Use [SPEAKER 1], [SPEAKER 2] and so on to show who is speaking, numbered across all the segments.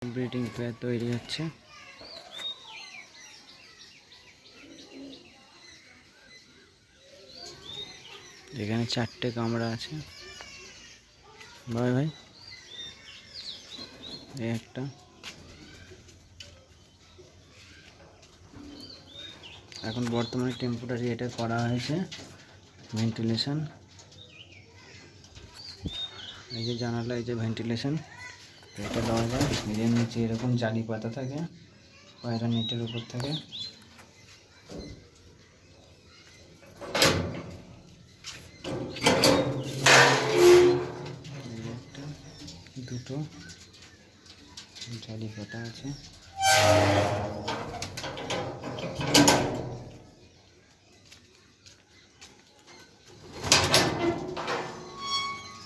[SPEAKER 1] Breeding pair তৈরি হচ্ছে। এখানে 4টে কামড়া আছে। ভাই ভাই এই একটা, এখন বর্তমানে টেম্পোরারি এটা করা হয়েছে ভেন্টিলেশন। এই যে জানালা, এই যে ভেন্টিলেশন, এটা দেওয়া যায়। এর নিচে এরকম জালি পাতা থাকে, পায়রা নেটের উপর থাকে। একটা দুটো জালি পাতা আছে।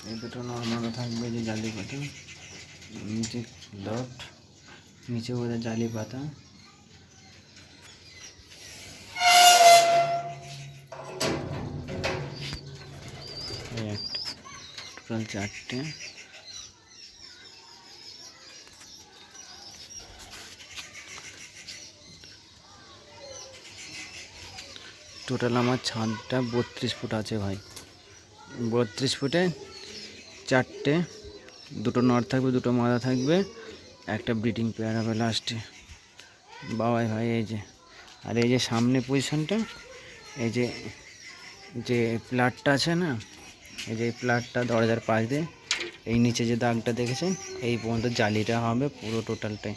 [SPEAKER 1] এই দুটো নর্মাল থাকবে, যে জালি পাতা নিচে ডট, নিচে বোঝা জালি পাতা। এই একটা, টোটাল 4টে। টোটাল আমার ছাদটা 32 ফুট আছে ভাই। 32 ফুটে 4টে, দুটো নর থাকবে, দুটো মাদা থাকবে, একটা ব্রিডিং পেয়ার হবে লাস্টে। বাবাই ভাই এই যে, আর এই যে সামনে পজিশনটা, এই যে যে প্লাটটা আছে না, এই যে প্লাটটা দরজার পাশ দিয়ে এই নিচে যে দাগটা দেখেছেন, এই পর্যন্ত জালিটা হবে পুরো টোটালটাই।